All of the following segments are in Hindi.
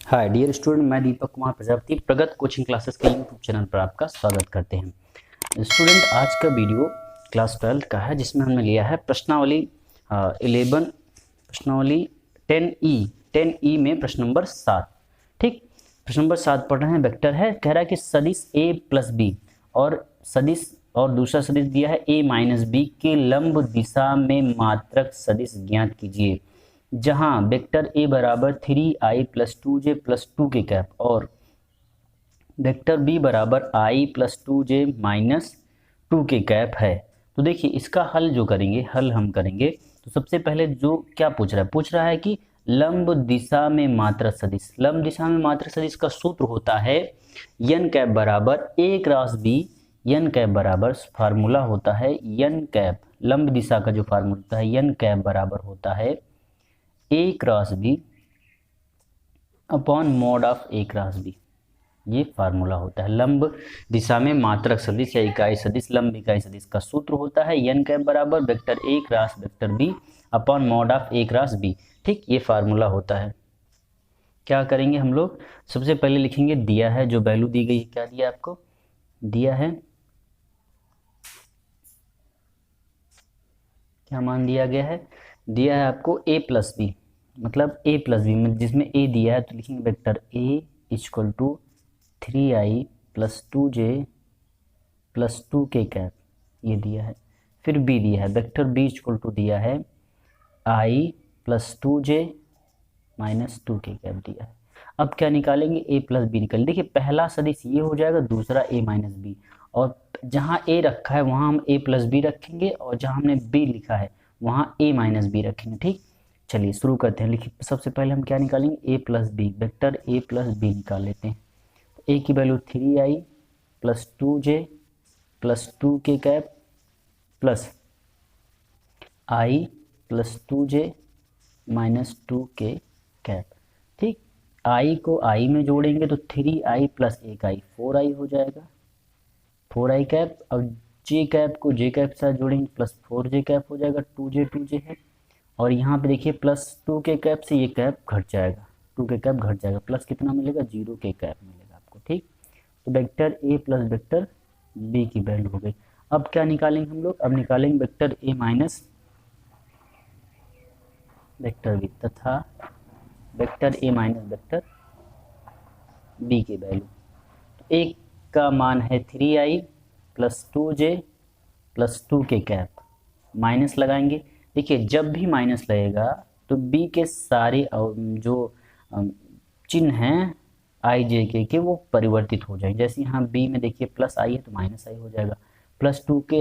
हाय डियर स्टूडेंट, मैं दीपक कुमार प्रजापति प्रगत कोचिंग क्लासेस के यूट्यूब चैनल पर आपका स्वागत करते हैं। स्टूडेंट, आज का वीडियो क्लास 12 का है, जिसमें हमने लिया है प्रश्नावली 11 प्रश्नावली 10E में प्रश्न नंबर 7। ठीक, प्रश्न नंबर 7 पढ़ रहे हैं। वेक्टर है, कह रहा है कि सदिश a प्लस बी और दूसरा सदिश दिया है a माइनस बी के लंब दिशा में मात्रक सदिश ज्ञात कीजिए, जहां वेक्टर a बराबर 3i plus 2j plus 2 k cap और वेक्टर b बराबर i plus 2j minus 2 k cap है। तो देखिए, इसका हल जो करेंगे, हल हम करेंगे तो सबसे पहले जो क्या पूछ रहा है कि लंब दिशा में मात्रक सदिश। लंब दिशा में मात्रक सदिश का सूत्र होता है n कैप बराबर a cross b। n cap बराबर फार्मूला होता है n कैप, लंब दिशा का जो फार्मूला होता है n कैप बराबर होता है a cross B upon mod of a cross B. ये फार्मूला होता है लंब दिशा में मात्रक सदिश या इकाई सदिश, लंब इकाई सदिश का सूत्र होता है n कैप बराबर vector a cross vector b upon mod of a cross b। ठीक, ये फार्मूला होता है। क्या करेंगे हम लोग, सबसे पहले लिखेंगे दिया है, जो वैल्यू दी गई है, क्या दिया आपको दिया है, क्या मान दिया गया है, दिया है आपको a प्लस बी, मतलब a प्लस बी में जिसमें a दिया है तो लिखेंगे vector a equal to 3i plus 2j plus 2 k cap, ये दिया है। फिर b दिया है, वेक्टर b इक्वल टू दिया है i plus 2j minus 2 k cap दिया है। अब क्या निकालेंगे, a प्लस बी निकालेंगे। देखिए, पहला सदिश ये हो जाएगा, दूसरा a माइनस बी, और जहाँ a रखा है वहाँ हम a प्लस बी रखेंगे और जहाँ हमने b लिखा है वहाँ a माइनस बी रखेंगे। ठीक, चलिए शुरू करते हैं। लिखिए, सबसे पहले हम क्या निकालेंगे, a plus B, vector a plus B निकाल लेते हैं। तो a की value 3i plus 2j plus 2 k cap plus i plus 2j minus 2 k cap. ठीक, i को i में जोड़ेंगे तो 3i प्लस 1i 4i हो जाएगा, 4i कैप। अब j कैप को j कैप के साथ जोड़ेंगे प्लस 4j कैप हो जाएगा, 2j है। और यहाँ पे देखिए प्लस 2 के कैप से ये कैप घट जाएगा, 2 के कैप घट जाएगा, प्लस कितना मिलेगा, 0 के कैप मिलेगा आपको। ठीक, तो vector a plus vector b की वैल्यू हो गई। अब क्या निकालेंगे हम लोग, अब निकालेंगे vector a minus vector b तथा vector a minus vector b की वैल्यू। तो a का मान है 3i plus 2j plus 2 k cap, minus लगाएंगे। देखिए, जब भी माइनस लगेगा तो b के सारे जो चिन्ह हैं i j के वो परिवर्तित हो जाएंगे। जैसे यहाँ b में देखिए प्लस i है तो माइनस i हो जाएगा, प्लस 2j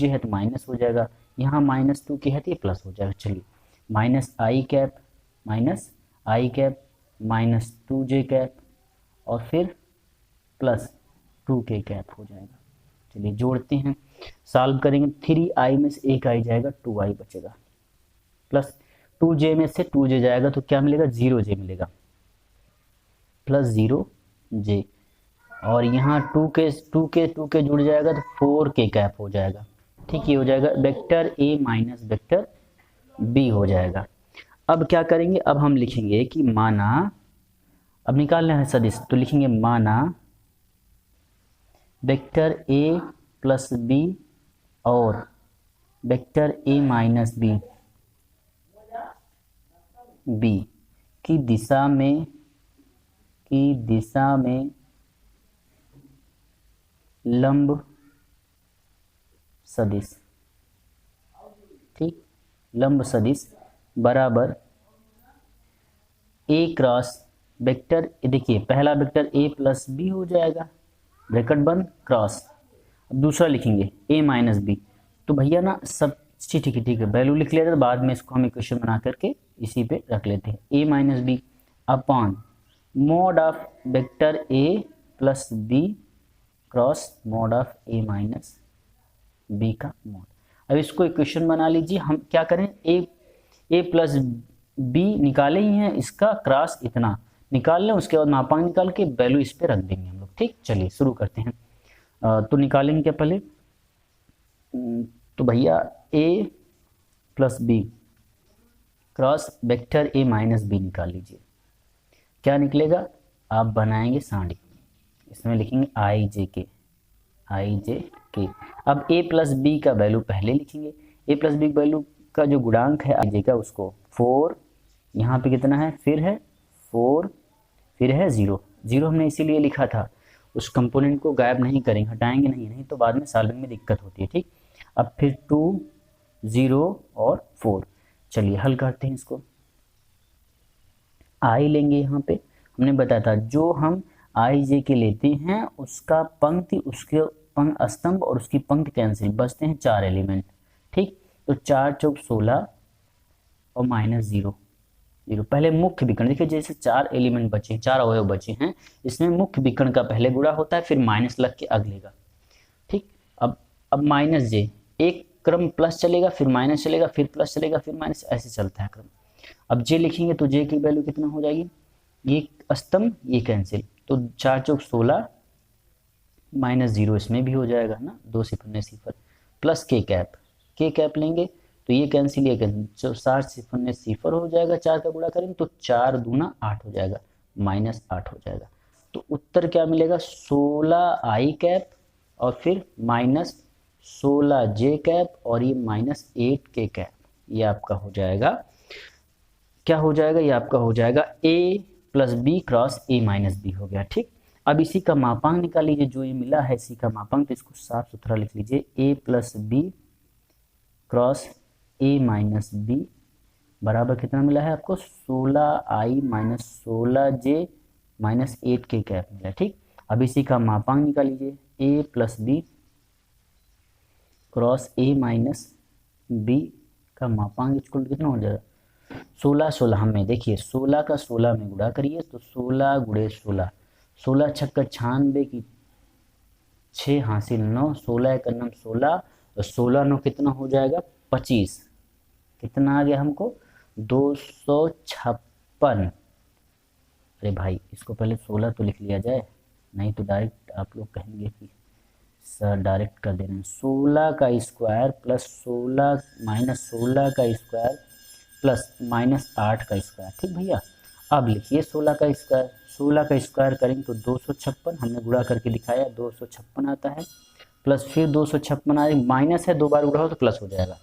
है तो माइनस हो जाएगा, यहाँ माइनस 2 के है तो ये प्लस हो जाएगा। चलिए, minus i cap minus 2j cap और फिर प्लस 2 के कैप हो जाएगा। चलिए जोड़ते हैं, सॉल्व करेंगे। 3i में से एक आई जाएगा, 2i बचेगा, प्लस 2j में से 2j जाएगा तो क्या मिलेगा, 0j मिलेगा, प्लस 0j। और यहाँ 2 के जुड़ जाएगा तो 4 के कैप हो जाएगा। ठीक, ये हो जाएगा vector a minus vector b हो जाएगा। अब क्या करेंगे, अब हम लिखेंगे कि माना, अब निकालना है सदिश तो लिखेंगे माना वेक्टर a प्लस बी और वेक्टर a माइनस बी की दिशा में लंब सदिश। ठीक, लंब सदिश बराबर a क्रॉस वेक्टर, देखिए पहला वेक्टर a प्लस बी हो जाएगा, ब्रैकेट बंद क्रॉस। अब दूसरा लिखेंगे a माइनस बी। तो भैया ना सब ठीक है, वैल्यू लिख लेते हैं, बाद में इसको हम इक्वेशन बना करके इसी पे रख लेते हैं। a minus B upon mod of vector a plus B cross mod of a minus B का मॉड। अब इसको इक्वेशन बना लीजिए। हम क्या करें, a प्लस बी निकाले ही हैं, इसका क्रॉस इतना निकाल लें, उसके बाद मापांक निकाल के वैल्यू इस पे रख देंगे हम लोग। ठीक, चलिए शुरू करते हैं। तो निकालेंगे क्या पहले, तो भैया a plus B cross vector a minus B निकाल लीजिए। क्या निकलेगा, आप बनाएंगे साड़ी, इसमें लिखेंगे आई जे के, आई जे के। अब ए प्लस बी का वैल्यू पहले लिखेंगे, ए प्लस बी वैल्यू का जो गुणांक है आई जे का, उसको 4, यहाँ पे कितना है, फिर है 4, फिर है 0, 0 हमने इसीलिए लिखा था, उस कंपोनेंट को गायब नहीं करेंगे, हटाएंगे नहीं तो बाद में सॉल्विंग में दिक्कत होती है, ठीक। अब फिर 2, 0 और 4, चलिए हल करते हैं इसको। आई लेंगे, यहाँ पे हमने बताया था जो हम आई जे के लेते हैं उसका पंक्ति, उसके स्तंभ और उसकी पंक्ति कैंसिल, बचते हैं 4 एलिमेंट, ठीक। तो 4 चौक 16 और -0, 0। पहले मुख्य विकर्ण, देखिए जैसे 4 एलिमेंट बचे, 4 अवयव बचे हैं, इसमें मुख्य विकर्ण का पहले गुणा होता है, फिर माइनस लग के अगले का, ठीक। अब माइनस जे, एक क्रम प्लस चलेगा, फिर माइनस चलेगा, फिर प्लस चलेगा, फिर माइनस, ऐसे चलता है क्रम। अब जे लिखेंगे तो जे की वैल्यू कितना हो जाएगी, ये स्तंभ ये कैंसिल, तो 4 चौक 16 -0 इसमें भी हो जाएगा ना, 2 सिफर ने सिफर, प्लस के कैप लेंगे तो ये कैंसिल, ये कैंसिल, 7 सिफर ने सिफर हो जाएगा, 4 का गुणा करेंगे तो 4 दूना 8 हो जाएगा, -8 हो जाएगा। तो उत्तर क्या मिलेगा, 16 आई कैप और फिर -16 जे कैप और ये -8 के कैप, ये आपका हो जाएगा, क्या हो जाएगा, ये आपका हो जाएगा a plus B cross a minus B हो गया, ठीक। अब इसी का मापांक निकाल लीजिए, जो ये मिला है इसी का मापांक, तो इसको साफ सुथरा लिख लीजिए, a plus B cross a minus B बराबर कितना मिला है आपको, 16i माइनस 16j माइनस 8 के कैप मिला, ठीक। अब इसी का मापांक निकाल लीजिए, a plus B cross a minus B का मापांक इक्वल कितना हो जाएगा, 16 हमें देखिए 16 का 16 में गुणा करिए तो 16 गुणे 16, 16 छक्का 96 की 6 हासिल 9, 16 का नाम 16 और 16 9 कितना हो जाएगा 25, कितना आ गया हमको 256। अरे भाई इसको पहले 16 तो लिख लिया जाए, नहीं तो डायरेक्ट आप लोग कहेंगे कि सर डायरेक्ट कर दे रहे हैं। 16 का स्क्वायर प्लस 16 माइनस 16 का स्क्वायर प्लस -8 का स्क्वायर, ठीक भैया। अब लिखिए 16 का स्क्वायर, 16 का स्क्वायर करेंगे तो 256, हमने गुणा करके दिखाया 256 आता है, प्लस फिर 256 आ रही, माइनस है 2 बार गुणा हो तो प्लस हो जाएगा,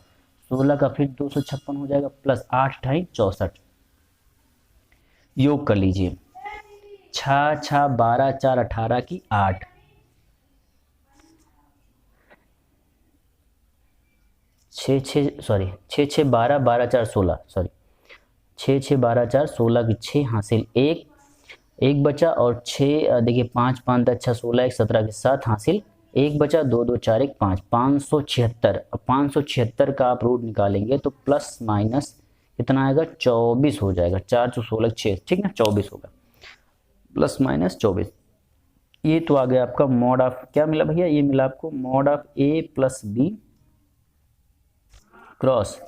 16 का फिर 256 हो जाएगा, प्लस 8 × 64, योग कर लीजिए, 6 6 12 4 18 की 8, 6 6 12 12 4 16, सॉरी 6 6 12 4 16 की 6 हासिल 1 बचा, और 6 देखिए 5 5 10 6 16 1 17 के 7 हासिल 1 बचा, 2 2 4 1 5, 576। अब 576 का आप रूट निकालेंगे तो प्लस माइनस कितना आएगा 24 हो जाएगा, 4 4 16 6, ठीक ना, 24 होगा, प्लस माइनस 24। ये तो आ गया आपका मॉड ऑफ, क्या मिला भैया, ये मिला आपको mod of a plus B cross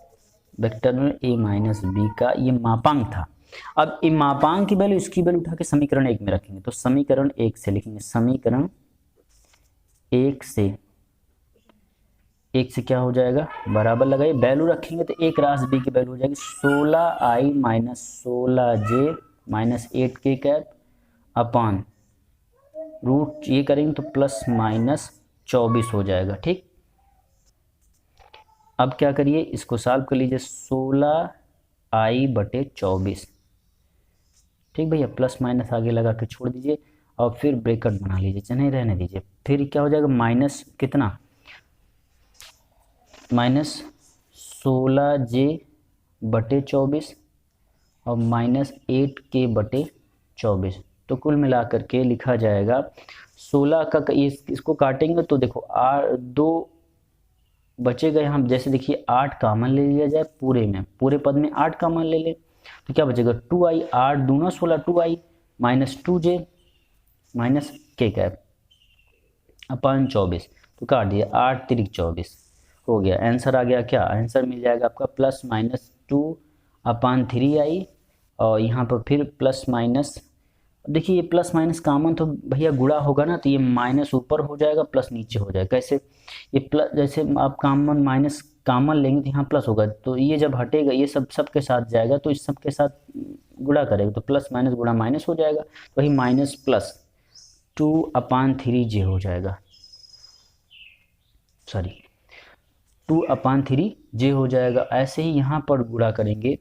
vector में a माइनस बी का ये मापांक था। अब ये मापांक की वैल्यू, इसकी वैल्यू उठा के समीकरण 1 में रखेंगे, तो समीकरण 1 से लिखेंगे, समीकरण 1 से क्या हो जाएगा, बराबर लगाइए, वैल्यू रखेंगे तो a क्रॉस b की वैल्यू हो जाएगी 16i माइनस 16j माइनस 8 के कैप अपान रूट, ये करेंगे तो प्लस माइनस 24 हो जाएगा, ठीक। अब क्या करिए, इसको सॉल्व कर लीजिए, 16i/24, ठीक भैया, प्लस माइनस आगे लगा के छोड़ दीजिए और फिर ब्रैकेट बना लीजिए, चाहे नहीं रहने दीजिए, फिर क्या हो जाएगा माइनस कितना, माइनस 16j/24 और माइनस 8k/24, तो कुल मिलाकर के लिखा जाएगा 16 का, इसको काटेंगे तो देखो 2 बचेगा यहाँ, जैसे देखिए 8 कॉमन ले लिया जाए पूरे में, पूरे पद में 8 कॉमन ले ले तो क्या बचेगा 2i, 8 दूना 16, 2i माइनस 2j माइनस के कैप अपान 24, तो काट दिया 8 × 24 हो गया, आंसर आ गया, क्या आंसर मिल जाएगा आपका प्लस माइनस 2/3i, और यहाँ पर फिर प्लस माइनस, देखिए ये प्लस माइनस कॉमन तो भैया गुणा होगा ना, तो ये माइनस ऊपर हो जाएगा प्लस नीचे हो जाएगा, कैसे, ये प्लस, जैसे आप कॉमन माइनस कॉमन लेंगे तो यहाँ प्लस होगा, तो ये जब हटेगा ये सब के साथ जाएगा, तो इस सब के साथ गुणा करेंगे तो प्लस माइनस गुणा माइनस हो जाएगा, तो वही माइनस प्लस 2/3 जे हो जाएगा, सॉरी 2/3 जे हो जाएगा। ऐसे ही यहाँ पर गुणा करेंगे,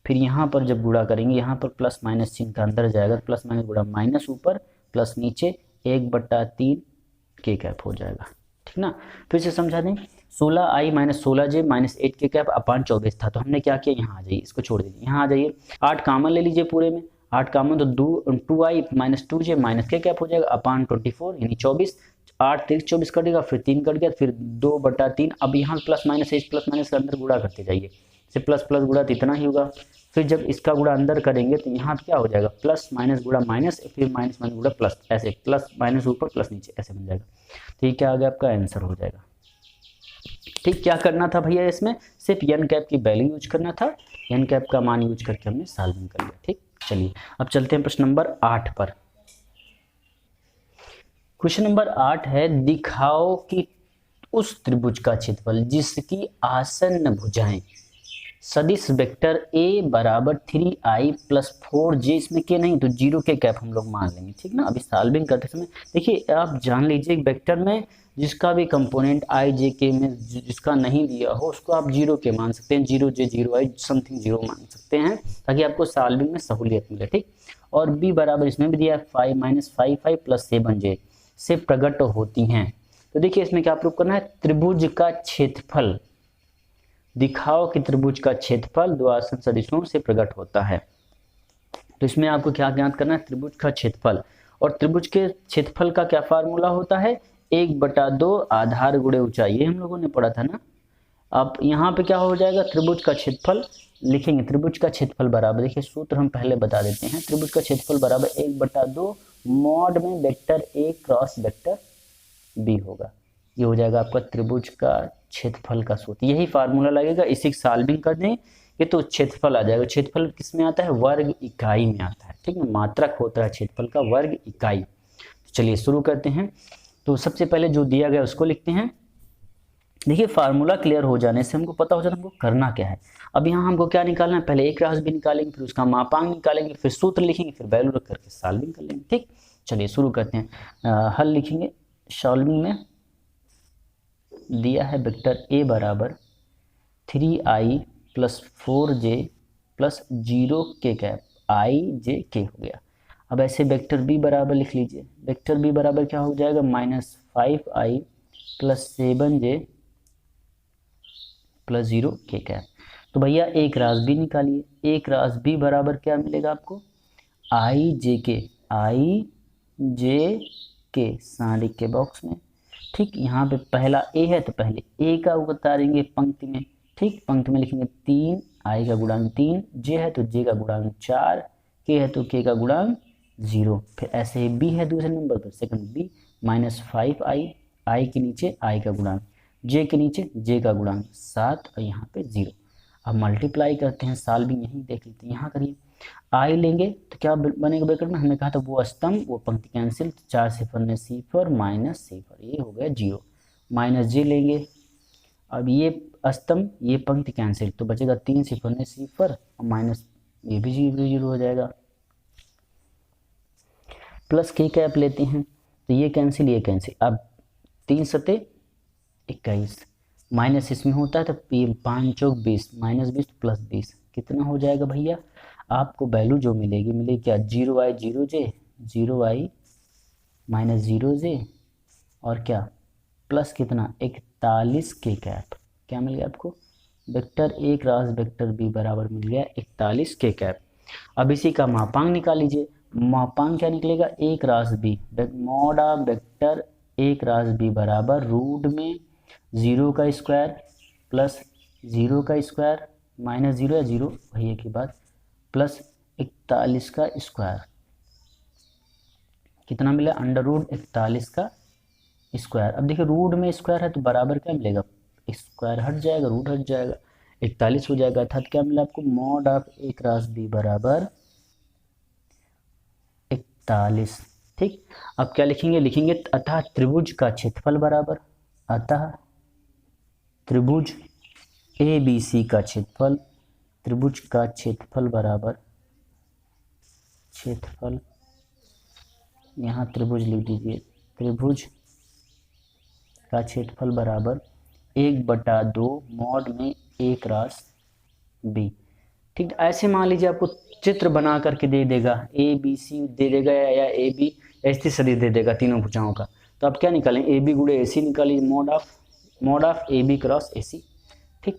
फिर यहाँ पर जब गुणा करेंगे यहाँ पर प्लस माइनस चिन्ह का अंदर जाएगा, प्लस माइनस गुणा माइनस ऊपर प्लस नीचे 1/3 के कैप हो जाएगा, ठीक ना। फिर से समझा दें, 16i माइनस 16j माइनस 8 के कैप अपान 24 था, तो हमने क्या किया, यहाँ आ जाइए, इसको छोड़ दीजिए, यहाँ आ जाइए, 8 कामन ले लीजिए पूरे में, 8 कामन तो 2i माइनस 2j माइनस के कैप हो जाएगा अपान 24 यानी 24, 8 3 24 कटेगा, फिर 3 कट गया, फिर 2/3। अब यहाँ प्लस माइनस है, इस प्लस माइनस के अंदर गुणा करते जाइए, से प्लस प्लस गुणा तो इतना ही होगा। फिर जब इसका गुणा अंदर करेंगे तो यहाँ क्या हो जाएगा, प्लस माइनस गुणा माइनस, फिर माइनस माइनस गुणा प्लस, ऐसे प्लस माइनस ऊपर प्लस नीचे ऐसे बन जाएगा। तो ये क्या आ गया, आपका आंसर हो जाएगा। ठीक, क्या करना था भैया, इसमें सिर्फ एन कैप की वैल्यू यूज करना था, एन कैप का मान यूज करके हमने सॉल्विंग कर लिया। ठीक, चलिए अब चलते हैं प्रश्न नंबर 8 पर। क्वेश्चन नंबर 8 है, दिखाओ कि उस त्रिभुज का क्षेत्रफल जिसकी आसन्न भुजाएं सदिश वेक्टर a बराबर 3i प्लस 4j, इसमें के नहीं तो 0 के कैप हम लोग मान लेंगे, ठीक ना। अभी सॉल्विंग करते समय देखिए आप जान लीजिए, वेक्टर में जिसका भी कंपोनेंट i j k में जिसका नहीं दिया हो उसको आप 0 के मान सकते हैं, 0j 0i समथिंग 0 मान सकते हैं, ताकि आपको सॉल्विंग में सहूलियत मिले। ठीक, और b बराबर इसमें भी दिया है 5 माइनस 5 प्लस 7j से प्रकट होती हैं। तो देखिए इसमें क्या प्रूव करना है, त्रिभुज का क्षेत्रफल, दिखाओ कि त्रिभुज का क्षेत्रफल दो आसन्न सदिशों से प्रकट होता है। तो इसमें आपको क्या ज्ञात करना है, त्रिभुज का क्षेत्रफल, और त्रिभुज के क्षेत्रफल का क्या फार्मूला होता है, 1/2 आधार गुणे ऊंचाई, ये हम लोगों ने पढ़ा था ना। अब यहाँ पे क्या हो जाएगा, त्रिभुज का क्षेत्रफल लिखेंगे, त्रिभुज का क्षेत्रफल बराबर, देखिए सूत्र हम पहले बता देते हैं, त्रिभुज का क्षेत्रफल बराबर 1/2 मॉड में vector a cross vector b होगा। ये हो जाएगा आपका त्रिभुज का क्षेत्रफल का सूत्र, यही फार्मूला लगेगा, इसी की सॉल्विंग कर दें ये तो क्षेत्रफल आ जाएगा। क्षेत्रफल किस में आता है, वर्ग इकाई में आता है, ठीक है, मात्रक होता है क्षेत्रफल का वर्ग इकाई। तो चलिए शुरू करते हैं। तो सबसे पहले जो दिया गया उसको लिखते हैं। देखिए फार्मूला क्लियर हो जाने से हमको पता हो जाता है हमको करना क्या है। अब यहाँ हमको क्या निकालना है, पहले एक राशि भी निकालेंगे, फिर उसका मापांक निकालेंगे, फिर सूत्र लिखेंगे, फिर वैल्यू रख करके सॉल्विंग कर लेंगे। ठीक, चलिए शुरू करते हैं। हल लिखेंगे, सॉल्विंग में दिया है वेक्टर a बराबर 3i प्लस 4j प्लस 0 के कैप i j k हो गया। अब ऐसे वेक्टर b बराबर लिख लीजिए, वेक्टर b बराबर क्या हो जाएगा, minus 5i plus 7j plus 0 के कैप। तो भैया एक रास b निकालिए, एक रास b बराबर क्या मिलेगा आपको, i j k सान लिख के बॉक्स में। ठीक, यहाँ पे पहला a है तो पहले a का उतारेंगे पंक्ति में। ठीक, पंक्ति में लिखेंगे 3, i का गुणांक 3, j है तो j का गुणांक 4, k है तो k का गुणांक 0। फिर ऐसे ही b है दूसरे नंबर पर, second b minus 5i, i के नीचे i का गुणांक, j के नीचे j का गुणांक 7 और यहाँ पे 0। अब मल्टीप्लाई करते हैं, सॉल्विंग यहीं देख लेते हैं, यहाँ करिए, i लेंगे तो क्या बनेगा ब्रैकेट में, हमने कहा था वो स्तंभ वो पंक्ति कैंसिल, 4 सिफर ने सिफर माइनस सिफर, ये हो गया 0, माइनस j लेंगे, अब ये स्तंभ ये पंक्ति कैंसिल, तो बचेगा 3 सिफर ने सिफर और माइनस ये भी 0 हो जाएगा, प्लस के कैप लेते हैं तो ये कैंसिल ये कैंसिल, अब 3 सते 21, माइनस इसमें होता है तो 5 चौक 20, माइनस 20 प्लस 20 कितना हो जाएगा भैया, आपको वैल्यू जो मिलेगी क्या, 0i 0j 0i minus 0j और क्या प्लस कितना 41 के कैप, क्या मिल गया आपको, vector a cross vector b बराबर मिल गया 41 के कैप। अब इसी का मापांक निकाल लीजिए, मापांक क्या निकलेगा, a cross b, mod of vector a cross b बराबर रूट में 0 का स्क्वायर प्लस 0 का स्क्वायर माइनस 0 या 0 वही एक ही बात, प्लस 41 का स्क्वायर, कितना मिला, अंडर रूट 41 का स्क्वायर। अब देखिए रूट में स्क्वायर है तो बराबर क्या मिलेगा, स्क्वायर हट जाएगा रूट हट जाएगा 41 हो जाएगा, अर्थात क्या मिला आपको, mod of a cross b बराबर 41। ठीक, अब क्या लिखेंगे, लिखेंगे अतः त्रिभुज का क्षेत्रफल बराबर, अतः त्रिभुज ABC का क्षेत्रफल, त्रिभुज का क्षेत्रफल बराबर, क्षेत्रफल यहाँ त्रिभुज लिख दीजिए, त्रिभुज का क्षेत्रफल बराबर 1/2 मॉड में A क्रॉस B। ठीक, ऐसे मान लीजिए आपको चित्र बना करके दे देगा, ABC दे देगा या AB ऐसी सदिश दे देगा तीनों भुजाओं का, तो आप क्या निकालें, AB गुणे AC निकालिए, mod of AB cross AC। ठीक,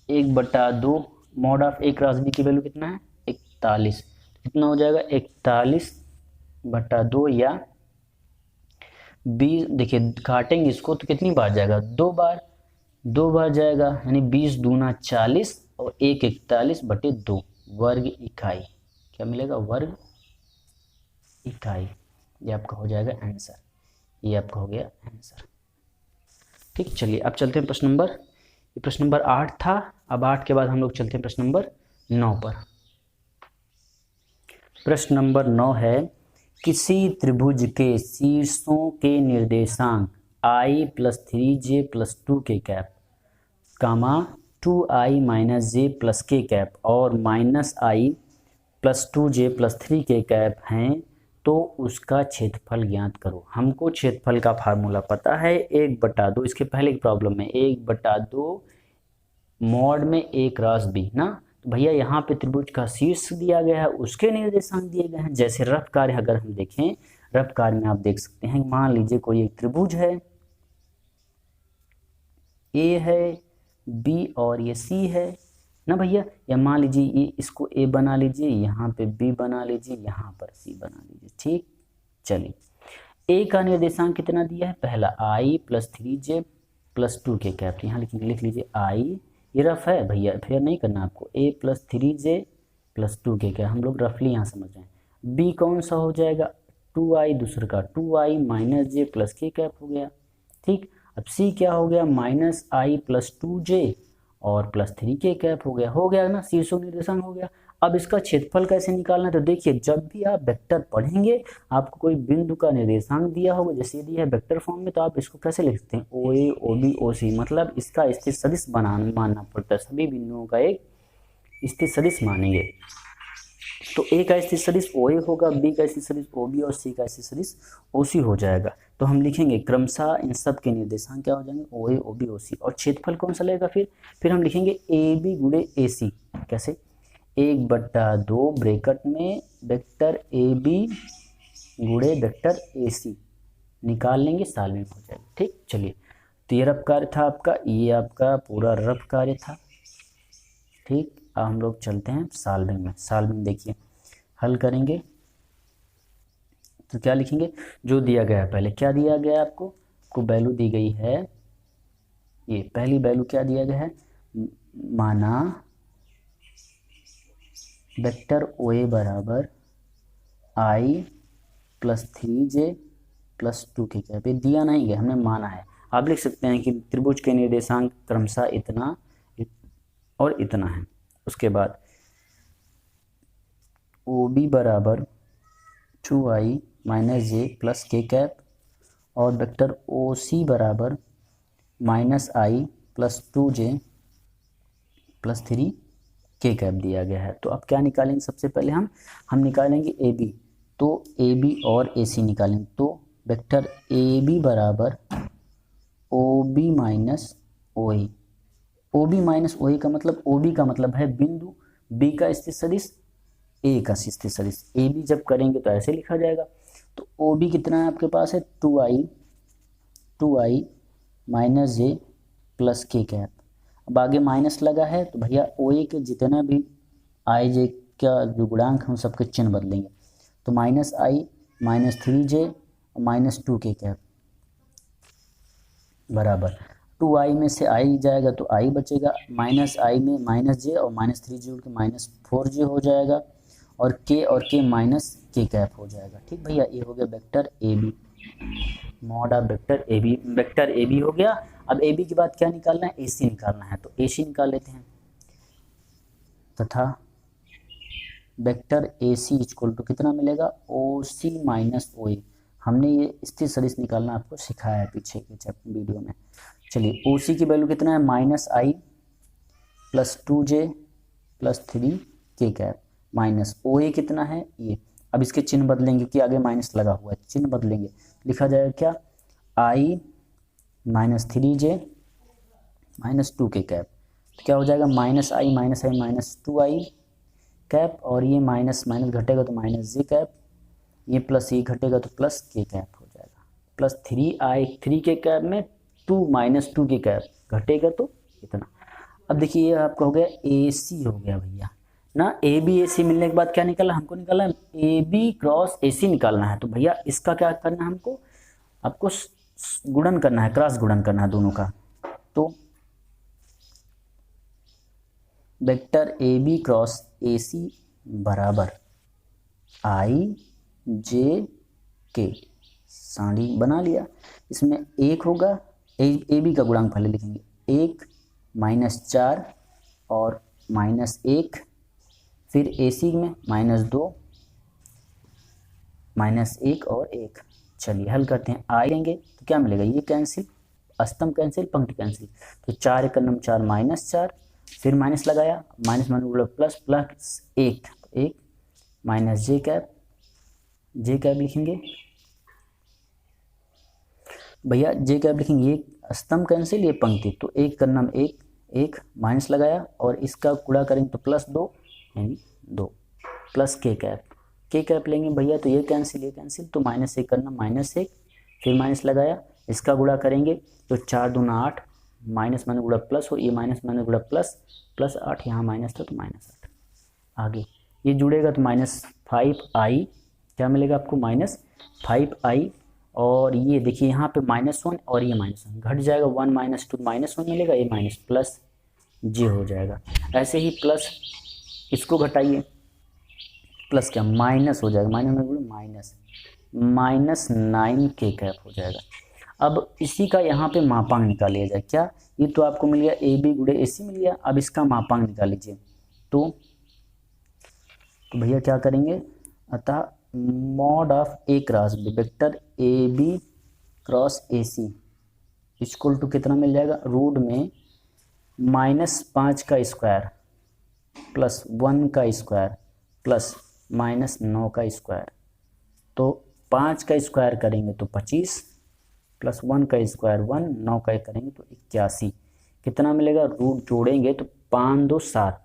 1/2 mod of A cross B की वैल्यू कितना है, 41, कितना हो जाएगा 41/2 या 20, देखिए काटेंगे इसको तो कितनी बार जाएगा, 2 बार जाएगा, यानी 20 दूना 40 और 1/41/2 वर्ग इकाई, क्या मिलेगा, वर्ग इकाई। ये आपका हो जाएगा आंसर, ये आपका हो गया आंसर। ठीक, चलिए अब चलते हैं प्रश्न नंबर, ये प्रश्न नंबर 8 था। अब 8 के बाद हम लोग चलते हैं प्रश्न नंबर 9 पर। प्रश्न नंबर 9 है, किसी त्रिभुज के शीर्षों के निर्देशांक i + 3j + 2k cap, 2i - j + k cap और -i + 2j + 3k कैप हैं, तो उसका क्षेत्रफल ज्ञात करो। हमको क्षेत्रफल का फार्मूला पता है 1/2, इसके पहले की प्रॉब्लम में 1/2 मॉड में A क्रॉस B ना, तो भैया यहाँ पे त्रिभुज का शीर्ष दिया गया है, उसके निर्देशांक दिए गए हैं। जैसे रफ कार्य अगर हम देखें, रफ कार्य में आप देख सकते हैं, मान लीजिए कोई एक त्रिभुज है, A है, B और ये C है ना भैया, या मान लीजिए ये इसको A बना लीजिए, यहाँ पे B बना लीजिए, यहाँ पर C बना लीजिए। ठीक, चलिए A का निर्देशांक कितना दिया है, पहला i + 3j + 2k कैप, यहाँ लिख लीजिए i, ये रफ है भैया, फिर नहीं करना आपको, A + 3j + 2k कैप, हम लोग रफली यहाँ समझ रहे हैं। B कौन सा हो जाएगा, 2i, दूसरे का 2i - j + k कैप हो गया। ठीक, अब C क्या हो गया, -i + 2j और +3k कैप हो गया ना, शीर्षों निर्देशांक हो गया। अब इसका क्षेत्रफल कैसे निकालना है, तो देखिए जब भी आप वेक्टर पढ़ेंगे, आपको कोई बिंदु का निर्देशांक दिया होगा, जैसे यदि है वेक्टर फॉर्म में, तो आप इसको कैसे लिख सकते हैं, OA OB OC, मतलब इसका स्थिर सदिश मानना पड़ता है, सभी बिंदुओं का एक स्थिर सदिश मानेंगे। तो A का स्थिर सदिश OA होगा, B का स्थिर सदिश OB और C का स्थिर सदिश OC हो जाएगा। तो हम लिखेंगे क्रमशः इन सब के निर्देशांक क्या हो जाएंगे, OA OB OC, और क्षेत्रफल कौन सा लगेगा, फिर हम लिखेंगे AB गुणे AC, कैसे, 1/2 ब्रैकेट में वेक्टर AB गुणे वेक्टर AC निकाल लेंगे, सॉल्विंग हो जाएगा। ठीक, चलिए तो ये रफ कार्य था आपका, ये आपका पूरा रफ कार्य था। ठीक, अब हम लोग चलते हैं सॉल्विंग में। सॉल्विंग देखिए, हल करेंगे तो क्या लिखेंगे, जो दिया गया है, पहले क्या दिया गया है आपको वैल्यू दी गई है, ये पहली वैल्यू क्या दिया गया है, माना वेक्टर OA बराबर i + 3j + 2k कैप, ये दिया नहीं गया, हमने माना है। आप लिख सकते हैं कि त्रिभुज के निर्देशांक क्रमशः इतना और इतना है। उसके बाद OB बराबर 2i - j + k कैप और वेक्टर OC बराबर -i + 2j + 3k कैप दिया गया है। तो अब क्या निकालेंगे, सबसे पहले हम निकालेंगे AB, तो AB और AC निकालेंगे, तो वेक्टर AB बराबर OB - OA, OB - OA का मतलब, OB का मतलब है बिंदु, B का स्थिर सदिश, A का स्थिर सदिश, AB जब करेंगे तो ऐसे लिखा जाएगा। तो OB कितना है आपके पास है, 2i - j + k कैप, अब आगे माइनस लगा है, तो भैया OA के जितने भी i j का जो गुणांक हम सबके चिन्ह बदलेंगे, तो -i - 3j - 2k कैप बराबर 2i में से i जाएगा तो i बचेगा, -i में -j और -3j उड़ के -4j हो जाएगा, और k -k कैप हो जाएगा। ठीक भैया, ये हो गया vector AB, mod of vector AB हो गया। अब AB के बाद क्या निकालना है, AC निकालना है, तो AC निकाल लेते हैं, तथा वेक्टर AC इक्वल टू कितना मिलेगा, OC - OA, हमने ये स्थिर सदिश निकालना आपको सिखाया है पीछे के वीडियो में। चलिए OC की वैल्यू कितना है, -i + 2j plus 3 k minus O A कितना है ये। अब इसके चिन्ह बदलेंगे क्योंकि आगे माइनस लगा हुआ है, चिन्ह बदलेंगे, लिखा जाएगा क्या i minus 3j minus 2k, तो क्या हो जाएगा माइनस आई माइनस 2i कैप, और ये माइनस माइनस घटेगा तो माइनस j, ये प्लस ये घटेगा तो प्लस k हो जाएगा, प्लस 3k में 2 माइनस 2k घटेगा तो इतना। अब देखिए ये आपका हो गया AC हो गया भैया ना, AB AC मिलने के बाद क्या निकला, हमको निकाला AB क्रॉस AC निकालना है। तो भैया इसका क्या करना है, हमको आपको गुणन करना है, क्रॉस गुणन करना है दोनों का। तो वेक्टर AB क्रॉस AC बराबर IJK, साड़ी बना लिया। इसमें 1 होगा, AB का गुणांक लिखेंगे 1 माइनस 4 और माइनस 1, फिर AC में -2 -1 और 1। चलिए हल करते हैं, आएंगे तो क्या मिलेगा, ये कैंसिल, स्तंभ कैंसिल, पंक्ति कैंसिल, तो 4 × 4 -4, फिर माइनस लगाया, minus plus plus 1 minus j लिखेंगे भैया, j लिखेंगे, ये स्तंभ कैंसिल, ये पंक्ति, तो 1 × 1 माइनस लगाया और इसका गुणा करेंगे तो +2 यानी 2 प्लस k लेंगे भैया, तो ये कैंसिल तो -1 करना -1, फिर माइनस लगाया, इसका गुणा करेंगे तो 4 दूना 8, माइनस माइनस गुणा प्लस हो, ये माइनस माइनस गुणा प्लस 8, यहाँ माइनस था तो -8। आगे ये जुड़ेगा तो -5i, क्या मिलेगा आपको -5i, और ये देखिए यहाँ पे -1 और ये -1 घट जाएगा, 1 - 2 -1 मिलेगा, ये माइनस प्लस j हो जाएगा। ऐसे ही प्लस इसको घटाइए, प्लस क्या माइनस हो जाएगा, माइनस 9k हो जाएगा। अब इसी का यहाँ पे मापांक निकाल लिया जाए, क्या, ये तो आपको मिल गया AB × AC मिल गया, अब इसका मापांक निकाल लीजिए। तो भैया क्या करेंगे, अतः mod of A cross B, वेक्टर AB cross AC equal to कितना मिल जाएगा, रूट में -5 का स्क्वायर प्लस 1 का स्क्वायर प्लस -9 का स्क्वायर, तो 5 का स्क्वायर करेंगे तो 25 प्लस 1 का स्क्वायर 1, 9 का करेंगे तो 81, कितना मिलेगा, रूट जोड़ेंगे तो 5 2 7,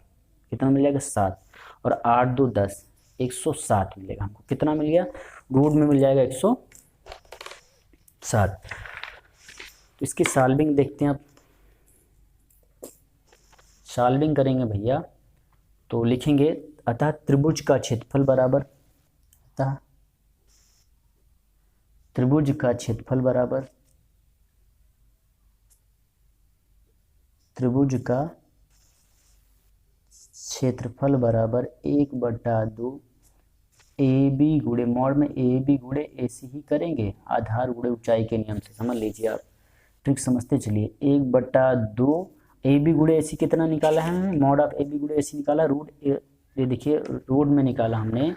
कितना मिल जाएगा 7, और 8 2 10, 107 मिलेगा हमको, कितना मिल गया, रूट में मिल जाएगा 107। तो इसकी सॉल्विंग देखते हैं, आप सॉल्विंग करेंगे भैया तो लिखेंगे, अतः त्रिभुज का क्षेत्रफल बराबर, अतः त्रिभुज का क्षेत्रफल बराबर, त्रिभुज का क्षेत्रफल बराबर 1/2 AB गुणे, मॉड में AB गुणे AC ही करेंगे, आधार गुणे ऊंचाई के नियम से, समझ लीजिए आप, ट्रिक समझते चलिए। 1/2 AB गुणे AC कितना निकाला है, मॉड ऑफ AB गुणे AC निकाला, रूट, ये देखिए रूट में निकाला हमने,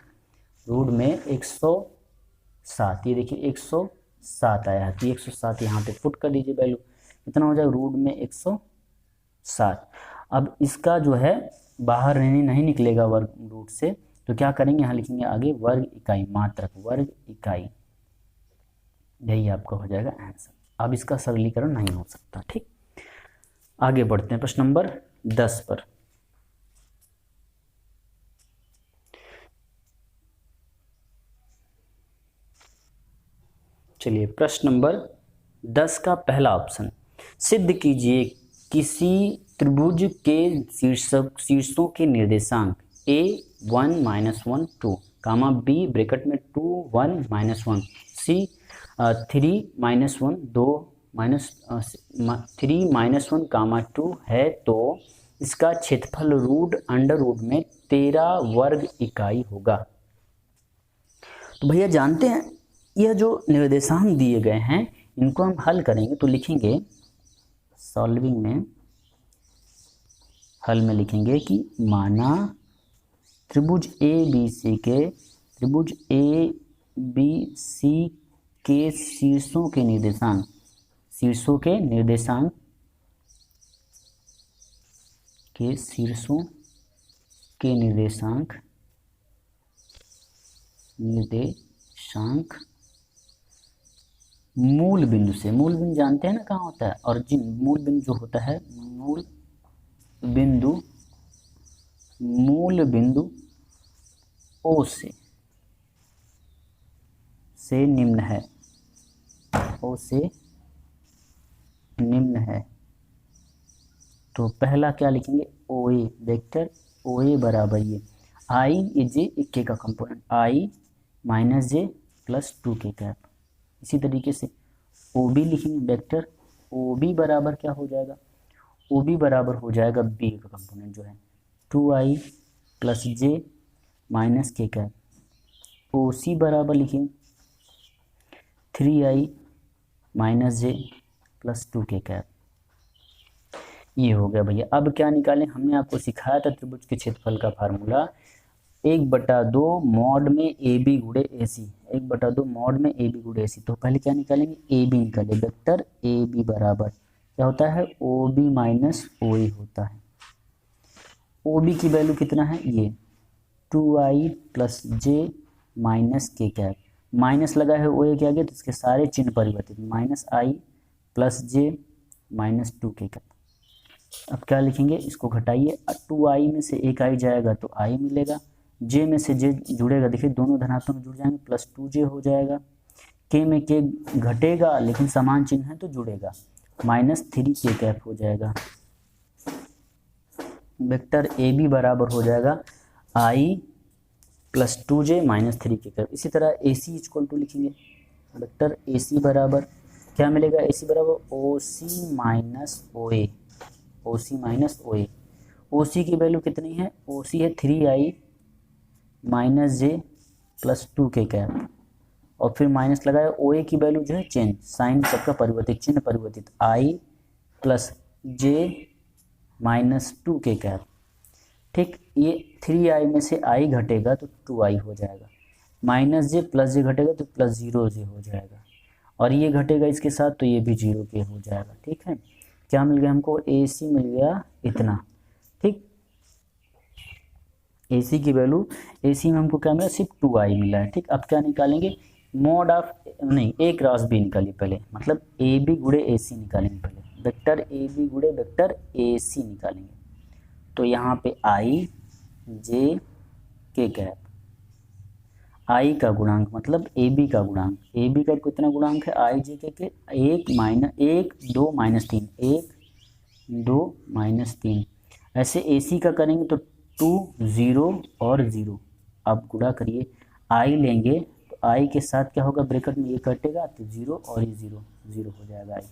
रूट में 107, ये देखिए 107 आया है, तो 107 यहाँ पे पुट कर दीजिए वैल्यू, कितना हो जाएगा, रूट में 107। अब इसका जो है बाहर नहीं निकलेगा वर्ग रूट से, तो क्या करेंगे, यहाँ लिखेंगे आगे वर्ग इकाई, मात्रक वर्ग इकाई, यही आपका हो जाएगा आंसर। अब इसका सरलीकरण नहीं हो सकता, ठीक। आगे बढ़ते हैं प्रश्न नंबर 10 पर। चलिए प्रश्न नंबर 10 का पहला ऑप्शन, सिद्ध कीजिए किसी त्रिभुज के शीर्षों के निर्देशांक A1 - 1 2, B ब्रैकेट में 2 1 -1, C 3 - 1 2 3 - 1 2 है, तो इसका क्षेत्रफल √√ में 13 वर्ग इकाई होगा। तो भैया जानते हैं, यह जो निर्देशांक दिए गए हैं इनको हम हल करेंगे, तो लिखेंगे सॉल्विंग में, हल में लिखेंगे कि माना त्रिभुज ABC के शीर्षों के निर्देशांक, शीर्षों के के निर्देशांक मूल बिंदु से, मूल बिंदु जानते हैं ना कहाँ होता है, ऑरिजिन, मूल बिंदु जो होता है, मूल बिंदु ओ से निम्न है, ओ से निम्न है। तो पहला क्या लिखेंगे, ओ ए, वेक्टर ओ ए बराबर ये आई, ये जे के का component I minus J plus 2 k cap. इसी तरीके से ओ बी लिखेंगे, वेक्टर ओ बी बराबर क्या हो जाएगा, ओ बी बराबर हो जाएगा बी का कंपोनेंट जो है 2i प्लस जे माइनस के कैप। ओ सी बराबर लिखेंगे 3i माइनस जे प्लस 2 के कैप। ये हो गया भैया। अब क्या निकालें, हमने आपको सिखाया था त्रिभुज के क्षेत्रफल का फार्मूला 1/2 मॉड में ए बी गुणे ए सी, 1/2 मॉड में ए बी गुणे ए सी। तो पहले क्या निकालेंगे, ए बी निकालें, वेक्टर ए बी बराबर क्या होता है, ओ बी माइनस ओ ए होता है। ओ बी की वैल्यू कितना है, ये 2i प्लस जे माइनस के कैप, माइनस लगा है ओ ए के आगे तो इसके सारे चिन्ह परिवर्तित, माइनस आई प्लस जे माइनस 2 के कैप। अब क्या लिखेंगे, इसको घटाइए, 2i में से एक आई जाएगा तो i मिलेगा, j में से j जुड़ेगा, देखिए दोनों धनात्मक जुड़ जाएंगे, प्लस 2j हो जाएगा, k में k घटेगा लेकिन समान चिन्ह है तो जुड़ेगा, माइनस 3 के कैप हो जाएगा। वेक्टर ए बी बराबर हो जाएगा i प्लस 2j माइनस 3 के कैप। इसी तरह ए सी इक्वल टू लिखेंगे, वेक्टर ए सी बराबर क्या मिलेगा, ए सी बराबर ओ सी माइनस ओ ए, ओ सी माइनस ओ ए। ओ सी की वैल्यू कितनी है, ओ सी है 3i माइनस जे प्लस 2 के कैप, और फिर माइनस लगाया, ओ ए की वैल्यू जो है चेंज, साइन सबका परिवर्तित, चिन्ह परिवर्तित, i plus J minus 2 k cap. ठीक, ये 3i में से i घटेगा तो 2i हो जाएगा, माइनस जे प्लस जे घटेगा तो प्लस 0j हो जाएगा, और ये घटेगा इसके साथ तो ये भी 0k हो जाएगा। ठीक है, क्या मिल गया हमको, ए सी मिल गया इतना। ठीक, ए सी की वैल्यू, ए सी में हमको क्या मिला, सिर्फ 2i मिला है। ठीक, अब क्या निकालेंगे, मॉड ऑफ, नहीं ए क्रॉस बी निकालिए पहले, मतलब ए बी गुणे ए सी निकालेंगे पहले, वेक्टर ए बी गुणे वेक्टर ए सी निकालेंगे। तो यहाँ पे आई जे के कैप, आई का गुणांक मतलब ए बी का गुणांक, ए बी का कितना गुणांक है, आई जे के 1 2 माइनस 3, 1 2 माइनस 3। ऐसे ए सी का करेंगे तो 2 0 और 0, अब गुणा करिए, आई लेंगे तो आई के साथ क्या होगा, ब्रैकेट में ये कटेगा तो 0 और ये 0 0 हो जाएगा आई,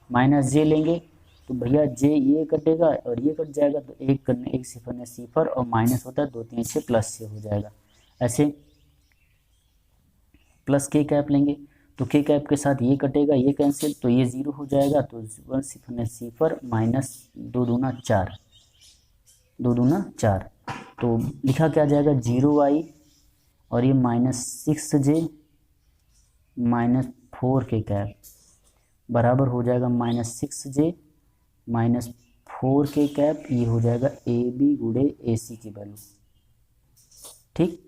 माइनस जे लेंगे तो भैया जे ये कटेगा और ये कट जाएगा तो एक करने, एक सिफर ने सिफर, और माइनस होता है 2 3 6 प्लस 6 हो जाएगा। ऐसे प्लस के कैप लेंगे तो के कैप के साथ ये कटेगा, ये कैंसिल तो ये 0 हो जाएगा, तो 1 सिफर ने सिफर, माइनस 2 दूना 4, 2 दूना 4, तो लिखा क्या जाएगा 0i, और ये माइनस 6j माइनस 4 के कैप बराबर हो जाएगा माइनस 6j माइनस 4 के कैप, ये हो जाएगा ए बी गुणे ए सी की वैल्यू। ठीक,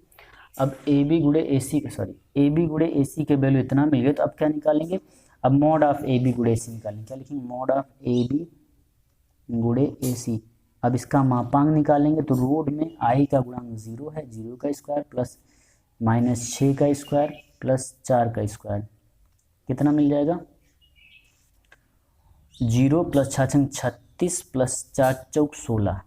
अब ए बी गुणे ए सी, सॉरी ए बी गुणे ए सी के वैल्यू इतना मिल गया, तो अब क्या निकालेंगे, अब मॉड ऑफ ए बी गुणे ए सी निकालेंगे, क्या लिखेंगे, मॉड ऑफ ए बी गुणे ए सी। अब इसका मापांक निकालेंगे तो रूट में आई का गुणांक 0 है, 0 का स्क्वायर प्लस माइनस 6 का स्क्वायर प्लस 4 का स्क्वायर, कितना मिल जाएगा, 0 प्लस 6 36 प्लस 4 चौक 16।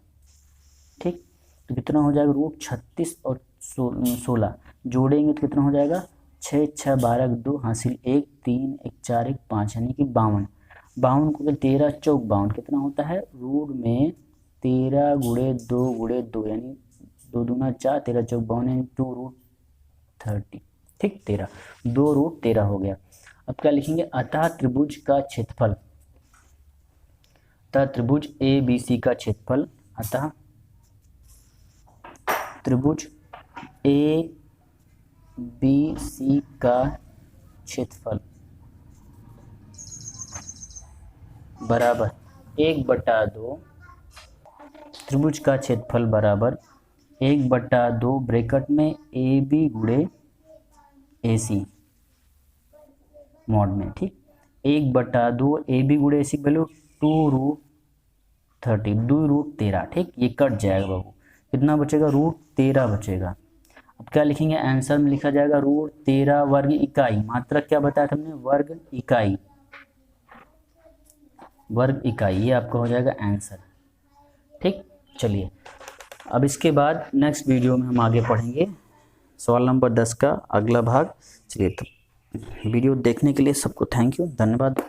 ठीक, तो कितना हो जाएगा, रूट 36 और 16 जोड़ेंगे तो कितना हो जाएगा, 6 6 12 2 हासिल 1 3 1 4 1 5, यानी कि 52, 52 को 13 चौक 52 कितना होता है, रूट में 13 गुणे 2 गुणे 2, यानी 2 दूना 4, 13 चौक 52, यानी 2 रूट 30। ठीक, 13, 2 रूट 13 हो गया। अब क्या लिखेंगे, अतः त्रिभुज का क्षेत्रफल, अतः त्रिभुज ए बी सी का क्षेत्रफल, अतः त्रिभुज ए बी सी का क्षेत्रफल बराबर 1/2, त्रिभुज का क्षेत्रफल बराबर 1/2 ब्रैकेट में ए बी गुणे ए सी मॉड में, ठीक। 1/2 ए बी गुणे ए सी वैल्यू 2√30, 2√13, ठीक। ये कट जाएगा बाबू, कितना बचेगा, √13 बचेगा। अब क्या लिखेंगे, आंसर में लिखा जाएगा √13 वर्ग इकाई। मात्रक क्या बताया था हमने, वर्ग इकाई, वर्ग इकाई, ये आपका हो जाएगा आंसर, ठीक। चलिए अब इसके बाद नेक्स्ट वीडियो में हम आगे पढ़ेंगे सवाल नंबर 10 का अगला भाग। चलिए तो वीडियो देखने के लिए सबको थैंक यू, धन्यवाद।